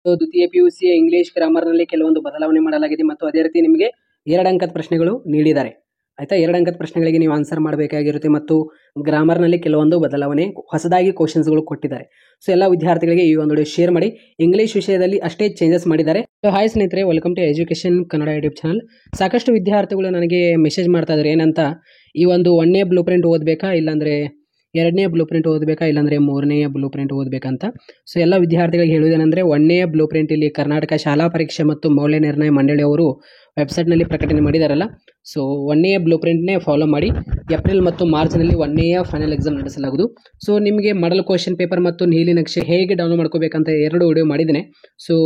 ದ್ವಿತೀಯ ಪಿಯುಸಿಯ ಇಂಗ್ಲಿಷ್ ಗ್ರಾಮರ್ನಲ್ಲಿ ಕೆಲವೊಂದು ಬದಲಾವಣೆ ಮಾಡಲಾಗಿದೆ ಮತ್ತು ಅದೇ ರೀತಿ ನಿಮಗೆ 2 ಅಂಕದ ಪ್ರಶ್ನೆಗಳು ನೀಡಿದ್ದಾರೆ. ಆಯ್ತಾ, 2 ಅಂಕದ ಪ್ರಶ್ನೆಗಳಿಗೆ ನೀವು ಆನ್ಸರ್ ಮಾಡಬೇಕಾಗಿರುತ್ತೆ ಮತ್ತು ಗ್ರಾಮರ್ನಲ್ಲಿ ಕೆಲವೊಂದು ಬದಲಾವಣೆ ಹೊಸದಾಗಿ ಕ್ವಶನ್ಸ್ಗಳು ಕೊಟ್ಟಿದ್ದಾರೆ. ಸೊ ಎಲ್ಲ ವಿದ್ಯಾರ್ಥಿಗಳಿಗೆ ಈ ಒಂದು ವಿಡಿಯೋ ಶೇರ್ ಮಾಡಿ. ಇಂಗ್ಲಿಷ್ ವಿಷಯದಲ್ಲಿ ಅಷ್ಟೇ ಚೇಂಜಸ್ ಮಾಡಿದ್ದಾರೆ. ಹಾಯ್ ಸ್ನೇಹಿತರೆ, welcome to education Kannada YouTube channel. ಸಾಕಷ್ಟು ವಿದ್ಯಾರ್ಥಿಗಳು ನನಗೆ ಮೆಸೇಜ್ ಮಾಡ್ತಾ ಇದ್ದಾರೆ, ಏನಂತ ಈ ಒಂದು 1ನೇ ಬ್ಲೂ ಪ್ರಿಂಟ್ ಓದಬೇಕಾ, ಇಲ್ಲಾಂದರೆ 2ನೇ ಬ್ಲೂ ಪ್ರಿಂಟ್ ಓದಬೇಕಾ, ಇಲ್ಲಾಂದರೆ 3ನೇ ಬ್ಲೂ ಪ್ರಿಂಟ್ ಓದಬೇಕಂತ. ಸೊ ಎಲ್ಲ ವಿದ್ಯಾರ್ಥಿಗಳಿಗೆ ಹೇಳುವುದೇನೆಂದರೆ 1ನೇ ಬ್ಲೂ ಪ್ರಿಂಟ್ ಇಲ್ಲಿ ಕರ್ನಾಟಕ ಶಾಲಾ ಪರೀಕ್ಷೆ ಮತ್ತು ಮೌಲ್ಯ ನಿರ್ಣಯ ಮಂಡಳಿ ಅವರು ವೆಬ್ಸೈಟ್ನಲ್ಲಿ ಪ್ರಕಟಣೆ ಮಾಡಿದಾರಲ್ಲ, ಸೊ 1ನೇ ಬ್ಲೂ ಪ್ರಿಂಟ್ನೇ ಫಾಲೋ ಮಾಡಿ. ಏಪ್ರಿಲ್ ಮತ್ತು ಮಾರ್ಚ್ನಲ್ಲಿ 1ನೇಯ ಫೈನಲ್ ಎಕ್ಸಾಮ್ ನಡೆಸಲಾಗುವುದು. ಸೊ ನಿಮಗೆ ಮಾಡಲ್ ಕ್ವಶನ್ ಪೇಪರ್ ಮತ್ತು ನೀಲಿ ನಕ್ಷೆ ಹೇಗೆ ಡೌನ್ಲೋಡ್ ಮಾಡ್ಕೋಬೇಕಂತ 2 ವಿಡಿಯೋ ಮಾಡಿದ್ದೇನೆ. ಸೊ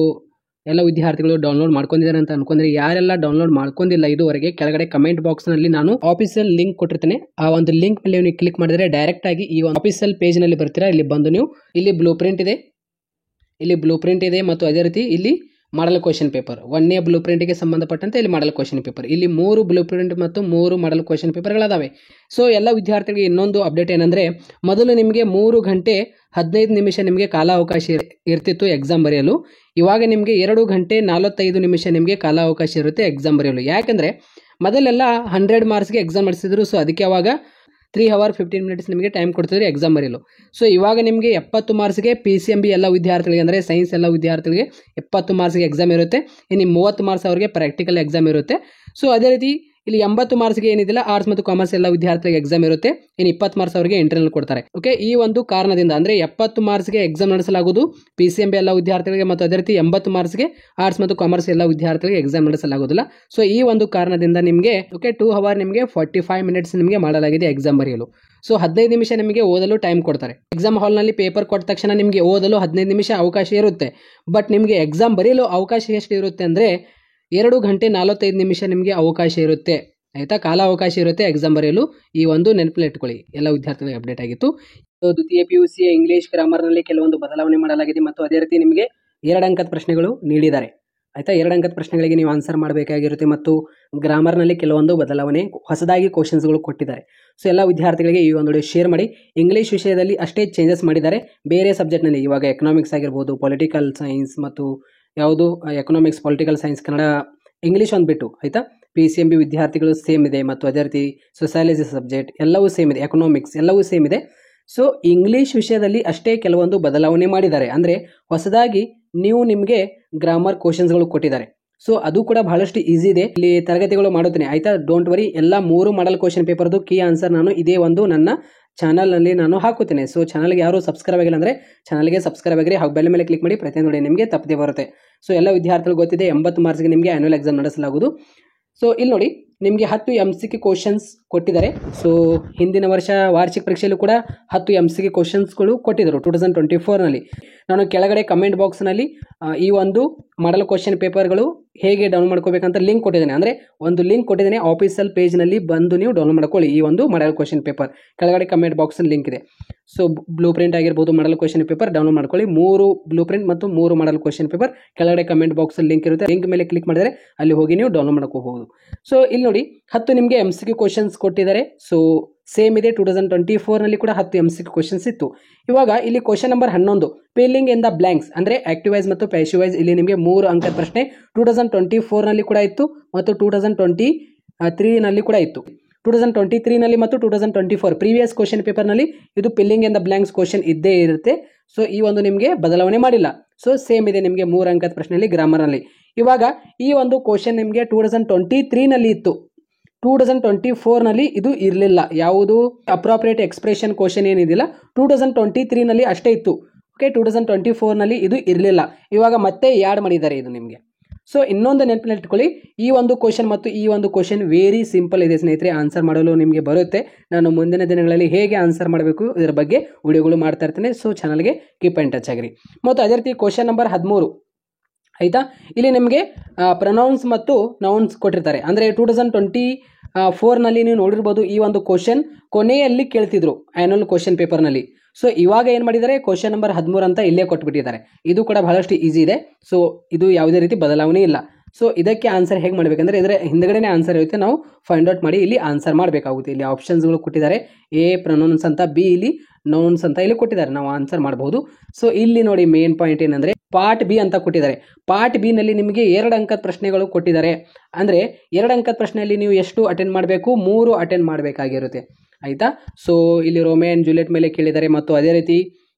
ಎಲ್ಲ ವಿದ್ಯಾರ್ಥಿಗಳು ಡೌನ್ಲೋಡ್ ಮಾಡ್ಕೊಂಡಿದ್ದಾರೆ ಅಂತ ಅನ್ಕೊಂಡ್ರೆ, ಯಾರೆಲ್ಲ ಡೌನ್ಲೋಡ್ ಮಾಡ್ಕೊಂಡಿಲ್ಲ ಇದುವರೆಗೆ, ಕೆಳಗಡೆ ಕಮೆಂಟ್ ಬಾಕ್ಸ್ನಲ್ಲಿ ನಾನು ಆಫೀಸಿಯಲ್ ಲಿಂಕ್ ಕೊಟ್ಟಿರ್ತೇನೆ. ಆ ಒಂದು ಲಿಂಕ್ ಮೇಲೆ ನೀವು ಕ್ಲಿಕ್ ಮಾಡಿದ್ರೆ ಡೈರೆಕ್ಟ್ ಆಗಿ ಈ ಒಂದು ಆಫೀಸಿಯಲ್ ಪೇಜ್ನಲ್ಲಿ ಬರ್ತೀರಾ. ಇಲ್ಲಿ ಬಂದು ನೀವು ಇಲ್ಲಿ ಬ್ಲೂ ಪ್ರಿಂಟ್ ಇದೆ ಮತ್ತು ಅದೇ ರೀತಿ ಇಲ್ಲಿ ಮಾಡಲ್ ಕ್ವಶನ್ ಪೇಪರ್ 1ನೇ ಬ್ಲೂ ಪ್ರಿಂಟ್ಗೆ ಸಂಬಂಧಪಟ್ಟಂತೆ ಇಲ್ಲಿ ಮಾಡಲ್ ಕ್ವಶನ್ ಪೇಪರ್, ಇಲ್ಲಿ 3 ಬ್ಲೂ ಪ್ರಿಂಟ್ ಮತ್ತು 3 ಮಾಡಲ್ ಕ್ವಶನ್ ಪೇಪರ್ಗಳದಾವೆ. ಸೊ ಎಲ್ಲ ವಿದ್ಯಾರ್ಥಿಗಳಿಗೆ ಇನ್ನೊಂದು ಅಪ್ಡೇಟ್ ಏನಂದರೆ, ಮೊದಲು ನಿಮಗೆ 3 ಗಂಟೆ 15 ನಿಮಿಷ ನಿಮಗೆ ಕಾಲಾವಕಾಶ ಇರ್ತಿತ್ತು ಎಕ್ಸಾಮ್ ಬರೆಯಲು. ಇವಾಗ ನಿಮಗೆ 2 ಗಂಟೆ 45 ನಿಮಿಷ ನಿಮಗೆ ಕಾಲಾವಕಾಶ ಇರುತ್ತೆ ಎಕ್ಸಾಮ್ ಬರೆಯಲು. ಯಾಕಂದರೆ ಮೊದಲೆಲ್ಲ 100 ಮಾರ್ಕ್ಸ್ಗೆ ಎಕ್ಸಾಮ್ ನಡೆಸಿದ್ರು. ಸೊ ಅದಕ್ಕೆ ಅವಾಗ 3 hours 15 minutes ನಿಮಗೆ ಟೈಮ್ ಕೊಡ್ತಿದ್ರು ಎಕ್ಸಾಮ್ ಬರೆಯಲು. ಸೊ ಇವಾಗ ನಿಮಗೆ 70 ಮಾರ್ಕ್ಸ್ಗೆ PCMB ಎಲ್ಲ ವಿದ್ಯಾರ್ಥಿಗಳಿಗೆ, ಅಂದರೆ ಸೈನ್ಸ್ ಎಲ್ಲ ವಿದ್ಯಾರ್ಥಿಗಳಿಗೆ 70 ಮಾರ್ಕ್ಸ್ಗೆ ಎಕ್ಸಾಮ್ ಇರುತ್ತೆ. ಇನ್ನು 30 ಮಾರ್ಕ್ಸ್ ಅವರಿಗೆ ಪ್ರಾಕ್ಟಿಕಲ್ ಎಕ್ಸಾಮ್ ಇರುತ್ತೆ. ಸೊ ಅದೇ ರೀತಿ ಇಲ್ಲಿ 80 ಮಾರ್ಕ್ಸ್ಗೆ ಏನಿದಿಲ್ಲ ಆರ್ಟ್ಸ್ ಮತ್ತು ಕಾಮರ್ಸ್ ಎಲ್ಲ ವಿದ್ಯಾರ್ಥಿಗಳಿಗೆ ಎಕ್ಸಾಮ್ ಇರುತ್ತೆ. ಇನ್ನು 20 ಮಾರ್ಕ್ಸ್ ಅವರಿಗೆ ಇಂಟರ್ನಲ್ ಕೊಡ್ತಾರೆ. ಓಕೆ, ಈ ಒಂದು ಕಾರಣದಿಂದ ಅಂದರೆ 70 ಮಾರ್ಕ್ಸ್ಗೆ ಎಕ್ಸಾಮ್ ನಡೆಸಲಾಗುವುದು PCMB ಎಲ್ಲ ವಿದ್ಯಾರ್ಥಿಗಳಿಗೆ, ಮತ್ತು ಅದೇ ರೀತಿ 80 ಮಾರ್ಕ್ಸ್ಗೆ ಆರ್ಟ್ಸ್ ಮತ್ತು ಕಾಮರ್ಸ್ ಎಲ್ಲ ವಿದ್ಯಾರ್ಥಿಗಳಿಗೆ ಎಕ್ಸಾಮ್ ನಡೆಸಲಾಗುವುದಿಲ್ಲ. ಸೊ ಈ ಒಂದು ಕಾರಣದಿಂದ ನಿಮಗೆ 2 hours ನಿಮಗೆ 45 minutes ನಿಮಗೆ ಮಾಡಲಾಗಿದೆ ಎಕ್ಸಾಮ್ ಬರೆಯಲು. ಸೊ 15 ನಿಮಿಷ ನಿಮಗೆ ಓದಲು ಟೈಮ್ ಕೊಡ್ತಾರೆ. ಎಕ್ಸಾಮ್ ಹಾಲ್ನಲ್ಲಿ ಪೇಪರ್ ಕೊಟ್ಟ ತಕ್ಷಣ ನಿಮಗೆ ಓದಲು 15 ನಿಮಿಷ ಅವಕಾಶ ಇರುತ್ತೆ. ಬಟ್ ನಿಮಗೆ ಎಕ್ಸಾಮ್ ಬರೆಯಲು ಅವಕಾಶ ಎಷ್ಟು ಇರುತ್ತೆ ಅಂದರೆ 2 ಗಂಟೆ 45 ನಿಮಿಷ ನಿಮಗೆ ಅವಕಾಶ ಇರುತ್ತೆ. ಆಯಿತಾ, ಕಾಲಾವಕಾಶ ಇರುತ್ತೆ ಎಕ್ಸಾಮ್ ಬರೆಯಲು. ಈ ಒಂದು ನೆನಪಲ್ಲಿ ಇಟ್ಕೊಳ್ಳಿ, ಎಲ್ಲ ವಿದ್ಯಾರ್ಥಿಗಳಿಗೆ ಅಪ್ಡೇಟ್ ಆಗಿತ್ತು. ದ್ವಿತೀಯ ಪಿಯುಸಿಯ ಇಂಗ್ಲಿಷ್ ಗ್ರಾಮರ್ನಲ್ಲಿ ಕೆಲವೊಂದು ಬದಲಾವಣೆ ಮಾಡಲಾಗಿದೆ ಮತ್ತು ಅದೇ ರೀತಿ ನಿಮಗೆ 2 ಅಂಕದ ಪ್ರಶ್ನೆಗಳು ನೀಡಿದ್ದಾರೆ. ಆಯಿತಾ, 2 ಅಂಕದ ಪ್ರಶ್ನೆಗಳಿಗೆ ನೀವು ಆನ್ಸರ್ ಮಾಡಬೇಕಾಗಿರುತ್ತೆ ಮತ್ತು ಗ್ರಾಮರ್ನಲ್ಲಿ ಕೆಲವೊಂದು ಬದಲಾವಣೆ ಹೊಸದಾಗಿ ಕ್ವಶನ್ಸ್ಗಳು ಕೊಟ್ಟಿದ್ದಾರೆ. ಸೊ ಎಲ್ಲ ವಿದ್ಯಾರ್ಥಿಗಳಿಗೆ ಈ ಒಂದು ವಿಡಿಯೋ ಶೇರ್ ಮಾಡಿ. ಇಂಗ್ಲಿಷ್ ವಿಷಯದಲ್ಲಿ ಅಷ್ಟೇ ಚೇಂಜಸ್ ಮಾಡಿದ್ದಾರೆ. ಬೇರೆ ಸಬ್ಜೆಕ್ಟ್ನಲ್ಲಿ ಇವಾಗ ಎಕನಾಮಿಕ್ಸ್ ಆಗಿರ್ಬೋದು, ಪೊಲಿಟಿಕಲ್ ಸೈನ್ಸ್ ಮತ್ತು ಯಾವುದು economics, political science, Kannada, English ಒಂದು ಬಿಟ್ಟು, ಆಯಿತಾ, PCMB ವಿದ್ಯಾರ್ಥಿಗಳು ಸೇಮ್ ಇದೆ ಮತ್ತು ಅದೇ ರೀತಿ ಸೊಸಾಲಜಿ ಸಬ್ಜೆಕ್ಟ್ ಎಲ್ಲವೂ ಸೇಮ್ ಇದೆ, ಎಕನಾಮಿಕ್ಸ್ ಎಲ್ಲವೂ ಸೇಮ್ ಇದೆ. ಸೊ ಇಂಗ್ಲೀಷ್ ವಿಷಯದಲ್ಲಿ ಅಷ್ಟೇ ಕೆಲವೊಂದು ಬದಲಾವಣೆ ಮಾಡಿದ್ದಾರೆ. ಅಂದರೆ ಹೊಸದಾಗಿ ನಿಮಗೆ ಗ್ರಾಮರ್ ಕ್ವಶನ್ಸ್ಗಳು ಕೊಟ್ಟಿದ್ದಾರೆ. ಸೊ ಅದು ಕೂಡ ಬಹಳಷ್ಟು ಈಸಿ ಇದೆ. ಇಲ್ಲಿ ತರಗತಿಗಳು ಮಾಡುತ್ತೇನೆ, ಆಯಿತಾ, ಡೋಂಟ್ ವರಿ. ಎಲ್ಲ 3 ಮಾಡಲ್ ಕ್ವಶನ್ ಪೇಪರ್ದು ಕೀ ಆನ್ಸರ್ ನಾನು ಇದೇ ಒಂದು ನನ್ನ ಚಾನಲ್ನಲ್ಲಿ ನಾನು ಹಾಕುತ್ತೇನೆ. ಸೊ ಚಾನಲ್ಗೆ ಯಾರು ಸಬ್ಸ್ಕ್ರೈಬ್ ಆಗಿಲ್ಲ ಅಂದರೆ ಚಾನಲ್ಗೆ ಸಬ್ಸ್ಕ್ರೈಬ್ ಆಗಿರಿ, ಹಾಗೂ ಬೆಲ್ ಮೇಲೆ ಕ್ಲಿಕ್ ಮಾಡಿ, ಪ್ರತಿಯೊಂದು ನೋಡಿ ನಿಮಗೆ ತಪ್ಪದೆ ಬರುತ್ತೆ. ಸೊ ಎಲ್ಲ ವಿದ್ಯಾರ್ಥಿಗಳು ಗೊತ್ತಿದೆ 80 ಮಾರ್ಕ್ಸ್ಗೆ ನಿಮಗೆ ಆನ್ಯುವಲ್ ಎಕ್ಸಾಮ್ ನಡೆಸಲಾಗುವುದು. ಸೊ ಇಲ್ಲಿ ನೋಡಿ ನಿಮಗೆ 10 MCQ ಕ್ವಶನ್ಸ್ ಕೊಟ್ಟಿದ್ದಾರೆ. ಸೊ ಹಿಂದಿನ ವರ್ಷ ವಾರ್ಷಿಕ ಪರೀಕ್ಷೆಯಲ್ಲೂ ಕೂಡ 10 MCQ ಕ್ವಶನ್ಸ್ಗಳು ಕೊಟ್ಟಿದ್ದರು 2024ನಲ್ಲಿ. ನಾನು ಕೆಳಗಡೆ ಕಮೆಂಟ್ ಬಾಕ್ಸ್ನಲ್ಲಿ ಈ ಒಂದು ಮಾಡಲ್ ಕ್ವಶನ್ ಪೇಪರ್ಗಳು ಹೇಗೆ ಡೌನ್ಲೋಡ್ ಮಾಡ್ಕೋಬೇಕಂತ ಲಿಂಕ್ ಕೊಟ್ಟಿದ್ದೇನೆ. ಅಂದರೆ ಒಂದು ಲಿಂಕ್ ಕೊಟ್ಟಿದ್ದೇನೆ, ಆಫೀಸಿಯಲ್ ಪೇಜ್ನಲ್ಲಿ ಬಂದು ನೀವು ಡೌನ್ಲೋಡ್ ಮಾಡ್ಕೊಳ್ಳಿ ಈ ಒಂದು ಮಾಡಲ್ ಕ್ವಶನ್ ಪೇಪರ್. ಕೆಳಗಡೆ ಕಮೆಂಟ್ ಬಾಕ್ಸಲ್ಲಿ ಲಿಂಕ್ ಇದೆ. ಸೊ ಬ್ಲೂ ಪ್ರಿಂಟ್ ಆಗಿರ್ಬೋದು, ಮಾಡಲ್ ಕ್ವಶನ್ ಪೇಪರ್ ಡೌನ್ಲೋಡ್ ಮಾಡ್ಕೊಳ್ಳಿ. 3 ಬ್ಲೂ ಪ್ರಿಂಟ್ ಮತ್ತು 3 ಮಾಡಲ್ ಕ್ವಶನ್ ಪೇಪರ್ ಕೆಳಗಡೆ ಕಮೆಂಟ್ ಬಾಕ್ಸಲ್ಲಿ ಲಿಂಕ್ ಇರುತ್ತೆ. ಲಿಂಕ್ ಮೇಲೆ ಕ್ಲಿಕ್ ಮಾಡಿದರೆ ಅಲ್ಲಿ ಹೋಗಿ ನೀವು ಡೌನ್ಲೋಡ್ ಮಾಡ್ಕೋಬಹುದು. ಸೊ ಇಲ್ಲಿ ನೋಡಿ 10 ನಿಮಗೆ MCQ ಕ್ವಶನ್ಸ್ ಕೊಟ್ಟಿದ್ದಾರೆ. ಸೊ ಸೇಮ್ ಇದೆ, 2024ನಲ್ಲಿ ಕೂಡ 10 MCQ ಕ್ವಶನ್ಸ್ ಇತ್ತು. ಇವಾಗ ಇಲ್ಲಿ question number 11 filling in the blanks, ಅಂದರೆ ಆಕ್ಟಿವ್ ವೈಸ್ ಮತ್ತು ಪ್ಯಾಸಿವ್ ವೈಸ್. ಇಲ್ಲಿ ನಿಮಗೆ 3 ಅಂಕದ ಪ್ರಶ್ನೆ 2024ನಲ್ಲಿ ಕೂಡ ಇತ್ತು ಮತ್ತು 2023ನಲ್ಲಿ ಕೂಡ ಇತ್ತು. 2023ನಲ್ಲಿ ಮತ್ತು 2024 ಪ್ರೀವಿಯಸ್ ಕ್ವಶನ್ ಪೇಪರ್ನಲ್ಲಿ ಇದು filling in the blanks question ಇದ್ದೇ ಇರುತ್ತೆ. ಸೊ ಈ ಒಂದು ನಿಮಗೆ ಬದಲಾವಣೆ ಮಾಡಿಲ್ಲ. ಸೊ ಸೇಮ್ ಇದೆ ನಿಮಗೆ 3 ಅಂಕದ ಪ್ರಶ್ನೆಯಲ್ಲಿ ಗ್ರಾಮರ್ನಲ್ಲಿ. ಇವಾಗ ಈ ಒಂದು ಕ್ವಶನ್ ನಿಮಗೆ 2023ನಲ್ಲಿ ಇತ್ತು, 2024ನಲ್ಲಿ ಇದು ಇರಲಿಲ್ಲ. ಯಾವುದು ಅಪ್ರಾಪ್ರಿಯೇಟ್ ಎಕ್ಸ್ಪ್ರೆಷನ್ ಕ್ವಶನ್ ಏನಿದಿಲ್ಲ 2023ನಲ್ಲಿ ಅಷ್ಟೇ ಇತ್ತು. ಓಕೆ, 2024ನಲ್ಲಿ ಇದು ಇರಲಿಲ್ಲ. ಇವಾಗ ಮತ್ತೆ ಯಾಡ್ ಮಾಡಿದ್ದಾರೆ ಇದು ನಿಮಗೆ. ಸೊ ಇನ್ನೊಂದು ನೆನಪಿನಲ್ಲಿ ಇಟ್ಕೊಳ್ಳಿ, ಈ ಒಂದು ಕ್ವಶನ್ ಮತ್ತು ಈ ಒಂದು ಕ್ವಶನ್ ವೆರಿ ಸಿಂಪಲ್ ಇದೆ ಸ್ನೇಹಿತರೆ, ಆನ್ಸರ್ ಮಾಡಲು ನಿಮಗೆ ಬರುತ್ತೆ. ನಾನು ಮುಂದಿನ ದಿನಗಳಲ್ಲಿ ಹೇಗೆ ಆನ್ಸರ್ ಮಾಡಬೇಕು ಇದರ ಬಗ್ಗೆ ವಿಡಿಯೋಗಳು ಮಾಡ್ತಾ ಇರ್ತೇನೆ. ಸೊ ಚಾನಲ್ಗೆ ಕೀಪ್ ಆ್ಯಂಡ್ ಟಚ್ ಆಗಿರಿ. ಮತ್ತು ಅದೇ ರೀತಿ ಕ್ವಶನ್ ನಂಬರ್ 13, ಆಯಿತಾ, ಇಲ್ಲಿ ನಿಮಗೆ ಪ್ರೊನೌನ್ಸ್ ಮತ್ತು ನೌನ್ಸ್ ಕೊಟ್ಟಿರ್ತಾರೆ. ಅಂದರೆ 2024ನಲ್ಲಿ ನೀವು ನೋಡಿರ್ಬೋದು, ಈ ಒಂದು ಕ್ವಶನ್ ಕೊನೆಯಲ್ಲಿ ಕೇಳ್ತಿದ್ರು ಆ್ಯನ್ಯುವಲ್ ಕ್ವಶನ್ ಪೇಪರ್ನಲ್ಲಿ. ಸೊ ಇವಾಗ ಏನು ಮಾಡಿದ್ದಾರೆ, ಕ್ವಶನ್ ನಂಬರ್ 13 ಅಂತ ಇಲ್ಲೇ ಕೊಟ್ಬಿಟ್ಟಿದ್ದಾರೆ. ಇದು ಕೂಡ ಬಹಳಷ್ಟು ಈಸಿ ಇದೆ. ಸೊ ಇದು ಯಾವುದೇ ರೀತಿ ಬದಲಾವಣೆ ಇಲ್ಲ. ಸೊ ಇದಕ್ಕೆ ಆನ್ಸರ್ ಹೇಗೆ ಮಾಡಬೇಕಂದ್ರೆ ಇದರ ಹಿಂದ್ಗಡೆನೇ ಆನ್ಸರ್ ಇರುತ್ತೆ, ನಾವು ಫೈಂಡ್ ಔಟ್ ಮಾಡಿ ಇಲ್ಲಿ ಆನ್ಸರ್ ಮಾಡಬೇಕಾಗುತ್ತೆ. ಇಲ್ಲಿ ಆಪ್ಷನ್ಸ್ಗಳು ಕೊಟ್ಟಿದ್ದಾರೆ, A ಪ್ರೊನೌನ್ಸ್ ಅಂತ, B ಇಲ್ಲಿ ನೌನ್ಸ್ ಅಂತ ಇಲ್ಲಿ ಕೊಟ್ಟಿದ್ದಾರೆ, ನಾವು ಆನ್ಸರ್ ಮಾಡಬಹುದು. ಸೊ ಇಲ್ಲಿ ನೋಡಿ ಮೇನ್ ಪಾಯಿಂಟ್ ಏನಂದರೆ ಪಾರ್ಟ್ ಬಿ ಅಂತ ಕೊಟ್ಟಿದ್ದಾರೆ. ಪಾರ್ಟ್ ಬಿ ನಲ್ಲಿ ನಿಮಗೆ 2 ಅಂಕದ ಪ್ರಶ್ನೆಗಳು ಕೊಟ್ಟಿದ್ದಾರೆ. ಅಂದರೆ 2 ಅಂಕದ ಪ್ರಶ್ನೆಯಲ್ಲಿ ನೀವು ಎಷ್ಟು ಅಟೆಂಡ್ ಮಾಡಬೇಕು? 3 ಅಟೆಂಡ್ ಮಾಡಬೇಕಾಗಿರುತ್ತೆ. ಆಯಿತಾ? ಸೊ ಇಲ್ಲಿ ರೋಮಿಯೋ ಆ್ಯಂಡ್ ಜೂಲಿಯಟ್ ಮೇಲೆ ಕೇಳಿದ್ದಾರೆ, ಮತ್ತು ಅದೇ ರೀತಿ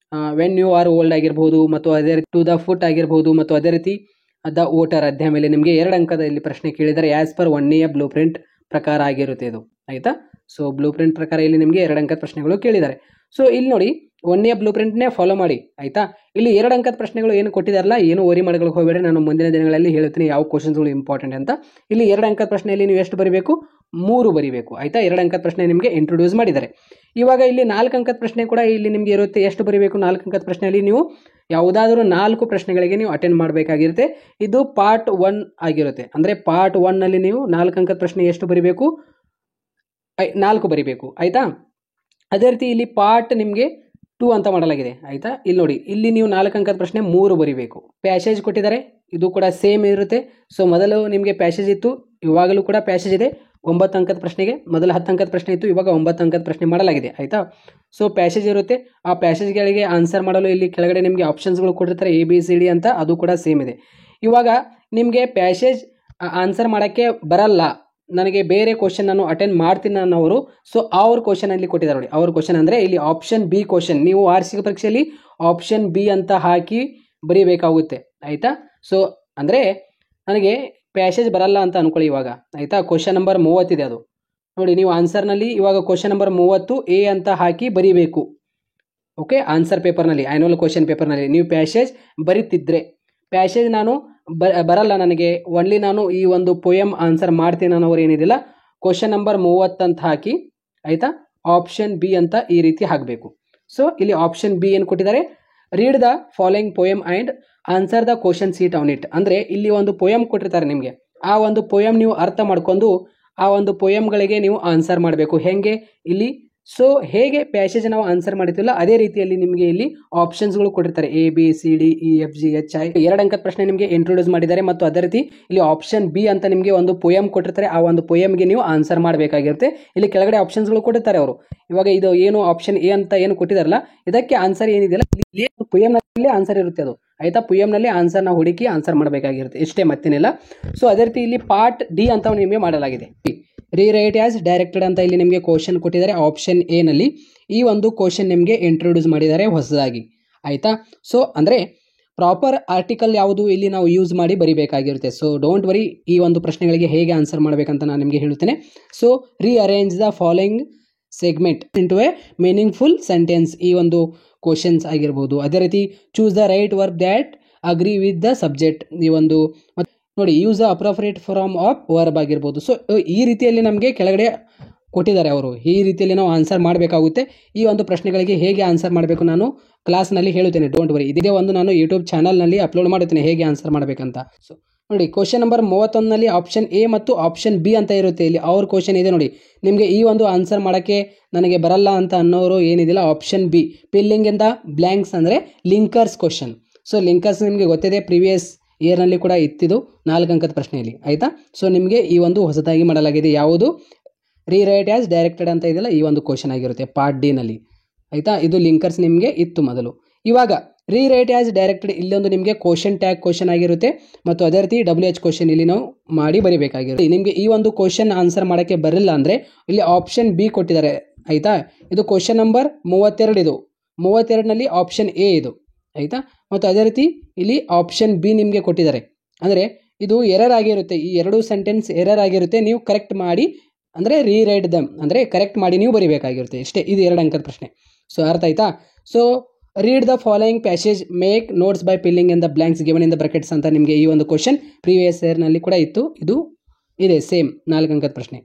ವೆನ್ ಯು ಆರ್ ಓಲ್ಡ್ ಆಗಿರ್ಬೋದು, ಮತ್ತು ಅದೇ ರೀತಿ ಟು ದ ಫುಟ್ ಆಗಿರ್ಬೋದು, ಮತ್ತು ಅದೇ ರೀತಿ ದ ವೋಟರ್ ಅಧ್ಯಾಯ ಮೇಲೆ ನಿಮಗೆ 2 ಅಂಕದ ಇಲ್ಲಿ ಪ್ರಶ್ನೆ ಕೇಳಿದ್ದಾರೆ. ಆ್ಯಸ್ ಪರ್ 1 ನೇ ಬ್ಲೂ ಪ್ರಿಂಟ್ ಪ್ರಕಾರ ಆಗಿರುತ್ತೆ ಇದು. ಆಯಿತಾ? ಸೊ ಬ್ಲೂ ಪ್ರಿಂಟ್ ಪ್ರಕಾರ ಇಲ್ಲಿ ನಿಮಗೆ 2 ಅಂಕದ ಪ್ರಶ್ನೆಗಳು ಕೇಳಿದ್ದಾರೆ. ಸೊ ಇಲ್ಲಿ ನೋಡಿ 1 ನೇ ಬ್ಲೂ ಪ್ರಿಂಟ್ನೇ ಫಾಲೋ ಮಾಡಿ. ಆಯಿತಾ? ಇಲ್ಲಿ 2 ಅಂಕದ ಪ್ರಶ್ನೆಗಳು ಏನು ಕೊಟ್ಟಿದಾರಲ್ಲ, ಏನು ಓರಿ ಮಾಡ್ಕೊಳ್ಳೋಕೆ ಹೋಗಬೇಡಿ. ನಾನು ಮುಂದಿನ ದಿನಗಳಲ್ಲಿ ಹೇಳ್ತೀನಿ ಯಾವ ಕ್ವಶನ್ಸ್ಗಳು ಇಂಪಾರ್ಟೆಂಟ್ ಅಂತ. ಇಲ್ಲಿ 2 ಅಂಕದ ಪ್ರಶ್ನೆಯಲ್ಲಿ ನೀವು ಎಷ್ಟು ಬರೀಬೇಕು? 3 ಬರೀಬೇಕು. ಆಯಿತಾ? 2 ಅಂಕದ ಪ್ರಶ್ನೆ ನಿಮಗೆ ಇಂಟ್ರೊಡ್ಯೂಸ್ ಮಾಡಿದ್ದಾರೆ. ಇವಾಗ ಇಲ್ಲಿ 4 ಅಂಕದ ಪ್ರಶ್ನೆ ಕೂಡ ಇಲ್ಲಿ ನಿಮಗೆ ಇರುತ್ತೆ. ಎಷ್ಟು ಬರೀಬೇಕು? 4 ಅಂಕದ ಪ್ರಶ್ನೆಯಲ್ಲಿ ನೀವು ಯಾವುದಾದರೂ 4 ಪ್ರಶ್ನೆಗಳಿಗೆ ನೀವು ಅಟೆಂಡ್ ಮಾಡಬೇಕಾಗಿರುತ್ತೆ. ಇದು ಪಾರ್ಟ್ 1 ಆಗಿರುತ್ತೆ. ಅಂದರೆ ಪಾರ್ಟ್ 1 ನಲ್ಲಿ ನೀವು 4 ಅಂಕದ ಪ್ರಶ್ನೆ ಎಷ್ಟು ಬರೀಬೇಕು? 4 ಬರೀಬೇಕು. ಆಯಿತಾ? ಅದೇ ರೀತಿ ಇಲ್ಲಿ ಪಾರ್ಟ್ ನಿಮಗೆ 2 ಅಂತ ಮಾಡಲಾಗಿದೆ. ಆಯಿತಾ? ಇಲ್ಲಿ ನೋಡಿ, ಇಲ್ಲಿ ನೀವು 4 ಅಂಕದ ಪ್ರಶ್ನೆ 3 ಬರೀಬೇಕು. ಪ್ಯಾಸೇಜ್ ಕೊಟ್ಟಿದ್ದಾರೆ, ಇದು ಕೂಡ ಸೇಮ್ ಇರುತ್ತೆ. ಸೊ ಮೊದಲು ನಿಮಗೆ ಪ್ಯಾಸೇಜ್ ಇತ್ತು, ಇವಾಗಲೂ ಕೂಡ ಪ್ಯಾಸೇಜ್ ಇದೆ. 9 ಅಂಕದ ಪ್ರಶ್ನೆಗೆ ಮೊದಲು 10 ಅಂಕದ ಪ್ರಶ್ನೆ ಇತ್ತು, ಇವಾಗ 9 ಅಂಕದ ಪ್ರಶ್ನೆ ಮಾಡಲಾಗಿದೆ. ಆಯಿತಾ? ಸೊ ಪ್ಯಾಸೇಜ್ ಇರುತ್ತೆ. ಆ ಪ್ಯಾಸೇಜ್ಗಳಿಗೆ ಆನ್ಸರ್ ಮಾಡಲು ಇಲ್ಲಿ ಕೆಳಗಡೆ ನಿಮಗೆ ಆಪ್ಷನ್ಸ್ಗಳು ಕೊಟ್ಟಿರ್ತಾರೆ, ABCD ಅಂತ. ಅದು ಕೂಡ ಸೇಮ್ ಇದೆ. ಇವಾಗ ನಿಮಗೆ ಪ್ಯಾಸೇಜ್ ಆನ್ಸರ್ ಮಾಡೋಕ್ಕೆ ಬರಲ್ಲ, ನನಗೆ ಬೇರೆ ಕ್ವಶನ್ ನಾನು ಅಟೆಂಡ್ ಮಾಡ್ತೀನಿ ಅನ್ನೋರು, ಸೊ ಅವ್ರ ಕ್ವಶನ್ ಅಲ್ಲಿ ಕೊಟ್ಟಿದ್ದಾರೆ ನೋಡಿ. ಅವ್ರ ಕ್ವಶನ್ ಅಂದರೆ ಇಲ್ಲಿ ಆಪ್ಷನ್ ಬಿ ಕ್ವಶನ್, ನೀವು ವಾರ್ಷಿಕ ಪರೀಕ್ಷೆಯಲ್ಲಿ ಆಪ್ಷನ್ ಬಿ ಅಂತ ಹಾಕಿ ಬರೀಬೇಕಾಗುತ್ತೆ. ಆಯಿತಾ? ಸೊ ಅಂದರೆ ನನಗೆ ಪ್ಯಾಸೇಜ್ ಬರಲ್ಲ ಅಂತ ಅನ್ಕೊಳ್ಳಿ ಇವಾಗ. ಆಯಿತಾ? ಕ್ವಶನ್ ನಂಬರ್ 30 ಇದೆ, ಅದು ನೋಡಿ. ನೀವು ಆನ್ಸರ್ನಲ್ಲಿ ಇವಾಗ ಕ್ವಶನ್ ನಂಬರ್ 30 ಎ ಅಂತ ಹಾಕಿ ಬರೀಬೇಕು. ಓಕೆ? ಆನ್ಸರ್ ಪೇಪರ್ನಲ್ಲಿ, ಆ್ಯನ್ಯುವಲ್ ಕ್ವಶನ್ ಪೇಪರ್ನಲ್ಲಿ ನೀವು ಪ್ಯಾಸೇಜ್ ಬರೀತಿದ್ರೆ, ಪ್ಯಾಸೇಜ್ ನಾನು ಬರಲ್ಲ ನನಗೆ, ಒನ್ಲಿ ನಾನು ಈ ಒಂದು ಪೋಯಮ್ ಆನ್ಸರ್ ಮಾಡ್ತೀನಿ ಅನ್ನೋರು ಏನಿದಿಲ್ಲ, ಕ್ವಶನ್ ನಂಬರ್ 30 ಅಂತ ಹಾಕಿ, ಆಯಿತಾ, ಆಪ್ಷನ್ ಬಿ ಅಂತ ಈ ರೀತಿ ಹಾಕಬೇಕು. ಸೊ ಇಲ್ಲಿ ಆಪ್ಷನ್ ಬಿ ಏನು ಕೊಟ್ಟಿದ್ದಾರೆ? Read the following poem and answer the question seat on it. ಅಂದರೆ ಇಲ್ಲಿ ಒಂದು ಪೋಯಮ್ ಕೊಟ್ಟಿರ್ತಾರೆ ನಿಮಗೆ, ಆ ಒಂದು ಪೋಯಮ್ ನೀವು ಅರ್ಥ ಮಾಡ್ಕೊಂಡು ಆ ಒಂದು ಪೋಯಮ್ಗಳಿಗೆ ನೀವು ಆನ್ಸರ್ ಮಾಡಬೇಕು. ಹೇಗೆ ಇಲ್ಲಿ, ಸೊ ಹೇಗೆ ಪ್ಯಾಸೇಜ್ ನಾವು ಆನ್ಸರ್ ಮಾಡ್ತೀವಲ್ಲ ಅದೇ ರೀತಿಯಲ್ಲಿ ನಿಮಗೆ ಇಲ್ಲಿ ಆಪ್ಷನ್ಸ್ಗಳು ಕೊಟ್ಟಿರ್ತಾರೆ, ABCDEFGHI. 2 ಅಂಕದ ಪ್ರಶ್ನೆ ನಿಮಗೆ ಇಂಟ್ರೊಡ್ಯೂಸ್ ಮಾಡಿದ್ದಾರೆ, ಮತ್ತು ಅದೇ ರೀತಿ ಇಲ್ಲಿ ಆಪ್ಷನ್ ಬಿ ಅಂತ ನಿಮಗೆ ಒಂದು ಪೋಯಮ್ ಕೊಟ್ಟಿರ್ತಾರೆ. ಆ ಒಂದು ಪೋಯಮ್ಗೆ ನೀವು ಆನ್ಸರ್ ಮಾಡಬೇಕಾಗಿರುತ್ತೆ. ಇಲ್ಲಿ ಕೆಳಗಡೆ ಆಪ್ಷನ್ಸ್ಗಳು ಕೊಟ್ಟಿರ್ತಾರೆ ಅವರು. ಇವಾಗ ಇದು ಏನು ಆಪ್ಷನ್ ಎ ಅಂತ ಏನು ಕೊಟ್ಟಿದಾರಲ್ಲ, ಇದಕ್ಕೆ ಆನ್ಸರ್ ಏನಿದೆಯಲ್ಲ ಇಲ್ಲಿ ಪೋಯಮ್ನಲ್ಲಿ ಆನ್ಸರ್ ಇರುತ್ತೆ ಅದು. ಆಯಿತಾ? ಪೋಯಮ್ನಲ್ಲಿ ಆನ್ಸರ್ನ ಹುಡುಕಿ ಆನ್ಸರ್ ಮಾಡಬೇಕಾಗಿರುತ್ತೆ, ಇಷ್ಟೇ, ಮತ್ತೇನಿಲ್ಲ. ಸೊ ಅದೇ ರೀತಿ ಇಲ್ಲಿ ಪಾರ್ಟ್ ಡಿ ಅಂತ ನಿಮಗೆ ಮಾಡಲಾಗಿದೆ. ರೀರೈಟ್ ಆಸ್ ಡೈರೆಕ್ಟೆಡ್ ಅಂತ ಇಲ್ಲಿ ನಿಮಗೆ ಕ್ವಶನ್ ಕೊಟ್ಟಿದ್ದಾರೆ. ಆಪ್ಷನ್ ಎ ನಲ್ಲಿ ಈ ಒಂದು ಕ್ವಶನ್ ನಿಮಗೆ ಇಂಟ್ರೊಡ್ಯೂಸ್ ಮಾಡಿದ್ದಾರೆ ಹೊಸದಾಗಿ. ಆಯಿತಾ? ಸೊ ಅಂದರೆ ಪ್ರಾಪರ್ ಆರ್ಟಿಕಲ್ ಯಾವುದು ಇಲ್ಲಿ ನಾವು ಯೂಸ್ ಮಾಡಿ ಬರಿಬೇಕಾಗಿರುತ್ತೆ. ಸೊ ಡೋಂಟ್ ವರಿ, ಈ ಒಂದು ಪ್ರಶ್ನೆಗಳಿಗೆ ಹೇಗೆ ಆನ್ಸರ್ ಮಾಡಬೇಕಂತ ನಾನು ನಿಮಗೆ ಹೇಳುತ್ತೇನೆ. So rearrange the following segment into a meaningful sentence, ಈ ಒಂದು ಕ್ವಶನ್ಸ್ ಆಗಿರ್ಬೋದು. ಅದೇ ರೀತಿ choose the right verb that agree with the subject, ಈ ಒಂದು ನೋಡಿ, use the appropriate form of verb ಆಗಿರ್ಬೋದು. ಸೊ ಈ ರೀತಿಯಲ್ಲಿ ನಮಗೆ ಕೆಳಗಡೆ ಕೊಟ್ಟಿದ್ದಾರೆ ಅವರು. ಈ ರೀತಿಯಲ್ಲಿ ನಾವು ಆನ್ಸರ್ ಮಾಡಬೇಕಾಗುತ್ತೆ. ಈ ಒಂದು ಪ್ರಶ್ನೆಗಳಿಗೆ ಹೇಗೆ ಆನ್ಸರ್ ಮಾಡಬೇಕು ನಾನು ಕ್ಲಾಸ್ನಲ್ಲಿ ಹೇಳುತ್ತೇನೆ, ಡೋಂಟ್ ವರಿ. ಇದೇ ಒಂದು ನಾನು ಯೂಟ್ಯೂಬ್ ಚಾನಲ್ನಲ್ಲಿ ಅಪ್ಲೋಡ್ ಮಾಡುತ್ತೇನೆ ಹೇಗೆ ಆನ್ಸರ್ ಮಾಡಬೇಕಂತ. ಸೊ ನೋಡಿ, ಕ್ವಶನ್ ನಂಬರ್ 31ನಲ್ಲಿ ಆಪ್ಷನ್ ಎ ಮತ್ತು ಆಪ್ಷನ್ ಬಿ ಅಂತ ಇರುತ್ತೆ. ಇಲ್ಲಿ ಅವ್ರ ಕ್ವಶನ್ ಇದೆ ನೋಡಿ, ನಿಮಗೆ ಈ ಒಂದು ಆನ್ಸರ್ ಮಾಡೋಕ್ಕೆ ನನಗೆ ಬರಲ್ಲ ಅಂತ ಅನ್ನೋರು ಏನಿದಿಲ್ಲ, option B filling in the blanks ಅಂದರೆ ಲಿಂಕರ್ಸ್ ಕ್ವಶನ್. ಸೊ ಲಿಂಕರ್ಸ್ ನಿಮಗೆ ಗೊತ್ತಿದೆ, ಪ್ರಿವಿಯಸ್ ಇಯರ್ನಲ್ಲಿ ಕೂಡ ಇತ್ತಿದ್ದು 4 ಅಂಕದ ಪ್ರಶ್ನೆಯಲ್ಲಿ. ಆಯಿತಾ? ಸೊ ನಿಮಗೆ ಈ ಒಂದು ಹೊಸದಾಗಿ ಮಾಡಲಾಗಿದೆ, ಯಾವುದು ರೀರೈಟ್ ಆಸ್ ಡೈರೆಕ್ಟೆಡ್ ಅಂತ ಇದೆಯಲ್ಲ, ಈ ಒಂದು ಕ್ವಶನ್ ಆಗಿರುತ್ತೆ ಪಾರ್ಟ್ ಡಿ ನಲ್ಲಿ. ಆಯಿತಾ? ಇದು ಲಿಂಕರ್ಸ್ ನಿಮಗೆ ಇತ್ತು ಮೊದಲು. ಇವಾಗ ರೀರೈಟ್ ಆಸ್ ಡೈರೆಕ್ಟೆಡ್ ಇಲ್ಲೊಂದು ನಿಮಗೆ ಕ್ವಶನ್ ಟ್ಯಾಗ್ ಕ್ವಶನ್ ಆಗಿರುತ್ತೆ, ಮತ್ತು ಅದೇ ರೀತಿ WH ಕ್ವಶನ್ ಇಲ್ಲಿ ನಾವು ಮಾಡಿ ಬರೀಬೇಕಾಗಿರುತ್ತೆ. ನಿಮಗೆ ಈ ಒಂದು ಕ್ವಶನ್ ಆನ್ಸರ್ ಮಾಡೋಕ್ಕೆ ಬರಲಿಲ್ಲ ಅಂದರೆ ಇಲ್ಲಿ ಆಪ್ಷನ್ ಬಿ ಕೊಟ್ಟಿದ್ದಾರೆ. ಆಯಿತಾ? ಇದು ಕ್ವಶನ್ ನಂಬರ್ 32, ಇದು 32ನಲ್ಲಿ ಆಪ್ಷನ್ ಎ ಇದು. ಆಯಿತಾ? ಮತ್ತು ಅದೇ ರೀತಿ ಇಲ್ಲಿ ಆಪ್ಷನ್ ಬಿ ನಿಮಗೆ ಕೊಟ್ಟಿದ್ದಾರೆ. ಅಂದರೆ ಇದು ಎರರ್ ಆಗಿರುತ್ತೆ, ಈ 2 ಸೆಂಟೆನ್ಸ್ ಎರರ್ ಆಗಿರುತ್ತೆ. ನೀವು ಕರೆಕ್ಟ್ ಮಾಡಿ, ಅಂದರೆ ರೀರೈಟ್ ದಮ್ ಅಂದರೆ ಕರೆಕ್ಟ್ ಮಾಡಿ ನೀವು ಬರೀಬೇಕಾಗಿರುತ್ತೆ, ಇಷ್ಟೇ. ಇದು 2 ಅಂಕದ ಪ್ರಶ್ನೆ. ಸೊ ಅರ್ಥ ಆಯ್ತಾ? So read the following passage, make notes by filling in the blanks given in the brackets ಅಂತ ನಿಮಗೆ ಈ ಒಂದು ಕ್ವಶನ್ ಪ್ರೀವಿಯಸ್ ಇಯರ್ನಲ್ಲಿ ಕೂಡ ಇತ್ತು. ಇದು ಇದೆ ಸೇಮ್ 4 ಅಂಕದ ಪ್ರಶ್ನೆ.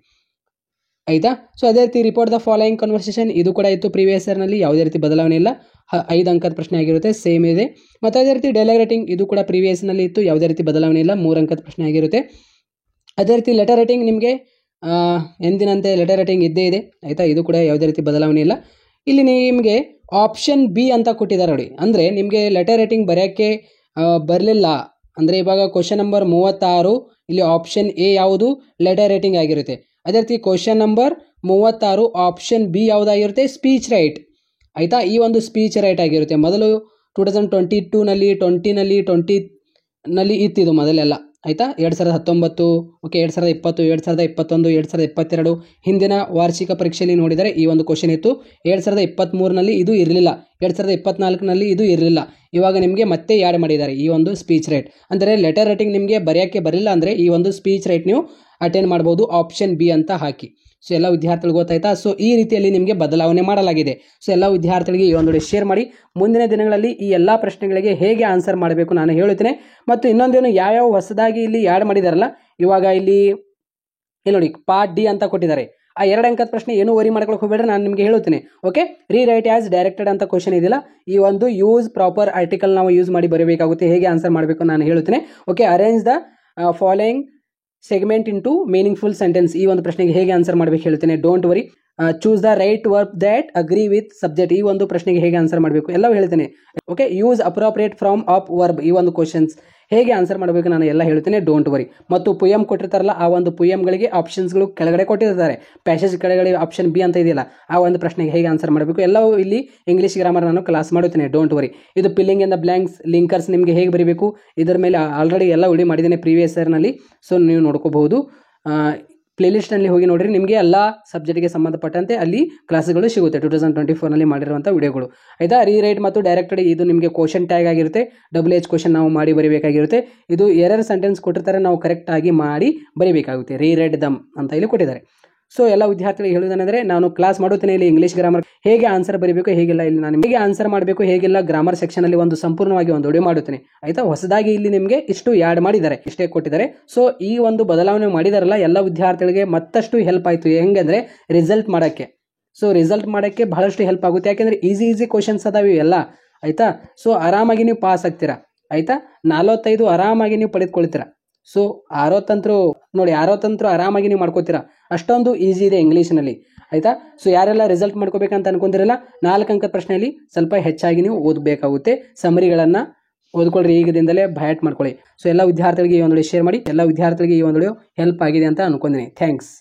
ಆಯಿತಾ? ಸೊ ಅದೇ ರೀತಿ ರಿಪೋರ್ಟ್ ದ ಫಾಲೋಯಿಂಗ್ ಕನ್ವರ್ಸೇಷನ್, ಇದು ಕೂಡ ಇತ್ತು ಪ್ರೀವಿಯಸ್ ಇಯರ್ನಲ್ಲಿ, ಯಾವುದೇ ರೀತಿ ಬದಲಾವಣೆ ಇಲ್ಲ. 5 ಅಂಕದ ಪ್ರಶ್ನೆ ಆಗಿರುತ್ತೆ, ಸೇಮ್ ಇದೆ. ಮತ್ತು ಅದೇ ರೀತಿ ಡೈಲಾಗ್ ರೈಟಿಂಗ್, ಇದು ಕೂಡ ಪ್ರೀವಿಯಸ್ನಲ್ಲಿ ಇತ್ತು, ಯಾವುದೇ ರೀತಿ ಬದಲಾವಣೆ ಇಲ್ಲ, 3 ಅಂಕದ ಪ್ರಶ್ನೆ ಆಗಿರುತ್ತೆ. ಅದೇ ರೀತಿ ಲೆಟರ್ ರೈಟಿಂಗ್ ನಿಮಗೆ ಎಂದಿನಂತೆ ಲೆಟರ್ ರೈಟಿಂಗ್ ಇದ್ದೇ ಇದೆ. ಆಯಿತಾ? ಇದು ಕೂಡ ಯಾವುದೇ ರೀತಿ ಬದಲಾವಣೆ ಇಲ್ಲ. ಇಲ್ಲಿ ನಿಮಗೆ ಆಪ್ಷನ್ ಬಿ ಅಂತ ಕೊಟ್ಟಿದ್ದಾರೆ ನೋಡಿ, ಅಂದರೆ ನಿಮಗೆ ಲೆಟರ್ ರೈಟಿಂಗ್ ಬರೆಯೋಕ್ಕೆ ಬರಲಿಲ್ಲ ಅಂದರೆ ಇವಾಗ ಕ್ವಶನ್ ನಂಬರ್ 36 ಇಲ್ಲಿ ಆಪ್ಷನ್ ಎ ಯಾವುದು ಲೆಟರ್ ರೈಟಿಂಗ್ ಆಗಿರುತ್ತೆ. ಅದೇ ರೀತಿ ಕ್ವಶನ್ ನಂಬರ್ 36 ಆಪ್ಷನ್ ಬಿ ಯಾವುದಾಗಿರುತ್ತೆ, ಸ್ಪೀಚ್ ರೈಟ್. ಆಯಿತಾ? ಈ ಒಂದು ಸ್ಪೀಚ್ ರೈಟ್ ಆಗಿರುತ್ತೆ. ಮೊದಲು 2022ನಲ್ಲಿ 20ನಲ್ಲಿ ಇತ್ತಿದು ಮೊದಲೆಲ್ಲ ಆಯಿತಾ. 2019 ಓಕೆ, 2020, 2021, 2022 ಹಿಂದಿನ ವಾರ್ಷಿಕ ಪರೀಕ್ಷೆಯಲ್ಲಿ ನೋಡಿದರೆ ಈ ಒಂದು ಕ್ವಶನ್ ಇತ್ತು. 2023ನಲ್ಲಿ ಇದು ಇರಲಿಲ್ಲ, 2024ನಲ್ಲಿ ಇದು ಇರಲಿಲ್ಲ. ಇವಾಗ ನಿಮಗೆ ಮತ್ತೆ ಆ್ಯಡ್ ಮಾಡಿದ್ದಾರೆ ಈ ಒಂದು ಸ್ಪೀಚ್ ರೈಟ್. ಅಂದರೆ ಲೆಟರ್ ರೈಟಿಂಗ್ ನಿಮಗೆ ಬರೆಯೋಕ್ಕೆ ಬರಲಿಲ್ಲ ಅಂದರೆ ಈ ಒಂದು ಸ್ಪೀಚ್ ರೈಟ್ ನೀವು ಅಟೆಂಡ್ ಮಾಡ್ಬೋದು, ಆಪ್ಷನ್ ಬಿ ಅಂತ ಹಾಕಿ. ಸೊ ಎಲ್ಲ ವಿದ್ಯಾರ್ಥಿಗಳು ಗೊತ್ತಾಯ್ತಾ. ಸೊ ಈ ರೀತಿಯಲ್ಲಿ ನಿಮಗೆ ಬದಲಾವಣೆ ಮಾಡಲಾಗಿದೆ. ಸೊ ಎಲ್ಲ ವಿದ್ಯಾರ್ಥಿಗಳಿಗೆ ಈ ಒಂದು ಶೇರ್ ಮಾಡಿ. ಮುಂದಿನ ದಿನಗಳಲ್ಲಿ ಈ ಎಲ್ಲ ಪ್ರಶ್ನೆಗಳಿಗೆ ಹೇಗೆ ಆನ್ಸರ್ ಮಾಡಬೇಕು ನಾನು ಹೇಳುತ್ತೇನೆ. ಮತ್ತು ಇನ್ನೊಂದೇನು, ಯಾವ್ಯಾವ ಹೊಸದಾಗಿ ಇಲ್ಲಿ ಆ್ಯಡ್ ಮಾಡಿದಾರಲ್ಲ, ಇವಾಗ ಇಲ್ಲಿ ನೋಡಿ ಪಾರ್ಟ್ ಡಿ ಅಂತ ಕೊಟ್ಟಿದ್ದಾರೆ. ಆ 2 ಅಂಕದ ಪ್ರಶ್ನೆ ಏನು ವರಿ ಮಾಡ್ಕೊಳಕ್ಕೆ ಹೋಗಬೇಡ್ರಿ, ನಾನು ನಿಮಗೆ ಹೇಳುತ್ತೇನೆ. ಓಕೆ, ರೀರೈಟ್ ಆಸ್ ಡೈರೆಕ್ಟೆಡ್ ಅಂತ ಕ್ವಶನ್ ಇದೆಯಲ್ಲ, ಈ ಒಂದು ಯೂಸ್ ಪ್ರಾಪರ್ ಆರ್ಟಿಕಲ್ ನಾವು ಯೂಸ್ ಮಾಡಿ ಬರಬೇಕಾಗುತ್ತೆ. ಹೇಗೆ ಆನ್ಸರ್ ಮಾಡಬೇಕು ನಾನು ಹೇಳುತ್ತೇನೆ. Okay, arrange the following segment into meaningful sentence, ಈ ಒಂದು ಪ್ರಶ್ನೆಗೆ ಹೇಗೆ ಆನ್ಸರ್ ಮಾಡಬೇಕು ಹೇಳ್ತೇನೆ. Don't worry. Choose the right verb that agree with subject, ಈ ಒಂದು ಪ್ರಶ್ನೆಗೆ ಹೇಗೆ ಆನ್ಸರ್ ಮಾಡಬೇಕು ಎಲ್ಲವೂ ಹೇಳ್ತೇನೆ. Okay, use appropriate from of verb, ಈ ಒಂದು ಕ್ವಶನ್ಸ್ ಹೇಗೆ ಆನ್ಸರ್ ಮಾಡಬೇಕು ನಾನು ಎಲ್ಲ ಹೇಳ್ತೇನೆ. Don't worry. ಮತ್ತು ಪೊಯಮ್ ಕೊಟ್ಟಿರ್ತಾರಲ್ಲ, ಆ ಒಂದು ಪೊಯಮ್ಗಳಿಗೆ ಆಪ್ಷನ್ಸ್ಗಳು ಕೆಳಗಡೆ ಕೊಟ್ಟಿರ್ತಾರೆ. ಪ್ಯಾಸೇಜ್ ಕೆಳಗಡೆ ಆಪ್ಷನ್ ಬಿ ಅಂತ ಇದೆಯಲ್ಲ, ಆ ಒಂದು ಪ್ರಶ್ನೆಗೆ ಹೇಗೆ ಆನ್ಸರ್ ಮಾಡಬೇಕು ಎಲ್ಲವೂ ಇಲ್ಲಿ ಇಂಗ್ಲೀಷ್ ಗ್ರಾಮರ್ ನಾನು ಕ್ಲಾಸ್ ಮಾಡುತ್ತೇನೆ. Don't worry. ಇದು filling in the blanks, linkers ನಿಮಗೆ ಹೇಗೆ ಬರೀಬೇಕು ಇದರ ಮೇಲೆ ಆಲ್ರೆಡಿ ಎಲ್ಲ ವಿಡಿಯೋ ಮಾಡಿದ್ದೇನೆ ಪ್ರೀವಿಯಸ್ ಇಯರ್ನಲ್ಲಿ. ಸೊ ನೀವು ನೋಡ್ಕೋಬಹುದು, ಪ್ಲೇಲಿಸ್ಟ್ನಲ್ಲಿ ಹೋಗಿ ನೋಡಿರಿ, ನಿಮಗೆ ಎಲ್ಲ ಸಬ್ಜೆಕ್ಟ್ಗೆ ಸಂಬಂಧಪಟ್ಟಂತೆ ಅಲ್ಲಿ ಕ್ಲಾಸ್ಗಳು ಸಿಗುತ್ತೆ 2024ನಲ್ಲಿ ಮಾಡಿರುವಂಥ ವಿಡಿಯೋಗಳು. ಆಯಿತಾ. ರೀರೈಟ್ ಮತ್ತು ಡೈರೆಕ್ಟೆಡ್ ಇದು ನಿಮಗೆ ಕ್ವಶನ್ ಟ್ಯಾಗ್ ಆಗಿರುತ್ತೆ. WH ಕ್ವಶನ್ ನಾವು ಮಾಡಿ ಬರೀಬೇಕಾಗಿರುತ್ತೆ. ಇದು ಎರರ್ ಸೆಂಟೆನ್ಸ್ ಕೊಟ್ಟಿರ್ತಾರೆ, ನಾವು ಕರೆಕ್ಟಾಗಿ ಮಾಡಿ ಬರೀಬೇಕಾಗುತ್ತೆ. ರೀರೈಟ್ ದಮ್ ಅಂತ ಇಲ್ಲಿ ಕೊಟ್ಟಿದ್ದಾರೆ. ಸೊ ಎಲ್ಲ ವಿದ್ಯಾರ್ಥಿಗಳಿಗೆ ಹೇಳುವುದೇನೆಂದರೆ, ನಾನು ಕ್ಲಾಸ್ ಮಾಡುತ್ತೇನೆ ಇಲ್ಲಿ ಇಂಗ್ಲೀಷ್ ಗ್ರಾಮರ್ ಹೇಗೆ ಆನ್ಸರ್ ಬರೀಬೇಕು ಹೇಗಿಲ್ಲ, ಇಲ್ಲಿ ನಾನು ಹೇಗೆ ಆನ್ಸರ್ ಮಾಡಬೇಕು ಹೇಗಿಲ್ಲ ಗ್ರಾಮರ್ ಸೆಕ್ಷನಲ್ಲಿ ಒಂದು ಸಂಪೂರ್ಣವಾಗಿ ಒಂದು ವಿಡಿಯೋ ಮಾಡುತ್ತೇನೆ. ಆಯಿತಾ. ಹೊಸದಾಗಿ ಇಲ್ಲಿ ನಿಮಗೆ ಇಷ್ಟು ಆ್ಯಡ್ ಮಾಡಿದ್ದಾರೆ, ಇಷ್ಟೇ ಕೊಟ್ಟಿದ್ದಾರೆ. ಸೊ ಈ ಒಂದು ಬದಲಾವಣೆ ಮಾಡಿದಾರಲ್ಲ, ಎಲ್ಲ ವಿದ್ಯಾರ್ಥಿಗಳಿಗೆ ಮತ್ತಷ್ಟು ಹೆಲ್ಪ್ ಆಯಿತು. ಹೆಂಗಂದರೆ ರಿಸಲ್ಟ್ ಮಾಡೋಕ್ಕೆ. ಸೊ ರಿಸಲ್ಟ್ ಮಾಡೋಕ್ಕೆ ಬಹಳಷ್ಟು ಹೆಲ್ಪ್ ಆಗುತ್ತೆ. ಯಾಕೆಂದರೆ ಈಸಿ ಕ್ವಶನ್ಸ್ ಅದಾವೆ ಎಲ್ಲ. ಆಯಿತಾ. ಸೊ ಆರಾಮಾಗಿ ನೀವು ಪಾಸ್ ಆಗ್ತೀರಾ. ಆಯಿತಾ. 45 ಆರಾಮಾಗಿ ನೀವು ಪಡೆದುಕೊಳ್ತೀರಾ. ಸೊ 60 ನೋಡಿ, 60 ಆರಾಮಾಗಿ ನೀವು ಮಾಡ್ಕೋತೀರಾ. ಅಷ್ಟೊಂದು ಈಸಿ ಇದೆ ಇಂಗ್ಲೀಷ್ನಲ್ಲಿ. ಆಯಿತಾ. ಸೊ ಯಾರೆಲ್ಲ ರಿಸಲ್ಟ್ ಮಾಡ್ಕೋಬೇಕಂತ ಅನ್ಕೊಂತಿರಲ್ಲ, 4 ಅಂಕದ ಪ್ರಶ್ನೆಯಲ್ಲಿ ಸ್ವಲ್ಪ ಹೆಚ್ಚಾಗಿ ನೀವು ಓದಬೇಕಾಗುತ್ತೆ. ಸಮರಿಗಳನ್ನು ಓದ್ಕೊಳ್ರಿ, ಈಗದಿಂದಲೇ ಬಯಾಟ್ ಮಾಡ್ಕೊಳ್ಳಿ. ಸೊ ಎಲ್ಲ ವಿದ್ಯಾರ್ಥಿಗಳಿಗೆ ಈ ಒಂದು ಶೇರ್ ಮಾಡಿ. ಎಲ್ಲ ವಿದ್ಯಾರ್ಥಿಗಳಿಗೆ ಈ ಒಂದು ಹೆಲ್ಪ್ ಆಗಿದೆ ಅಂತ ಅನ್ಕೊಂಡಿದ್ದೀನಿ. ಥ್ಯಾಂಕ್ಸ್.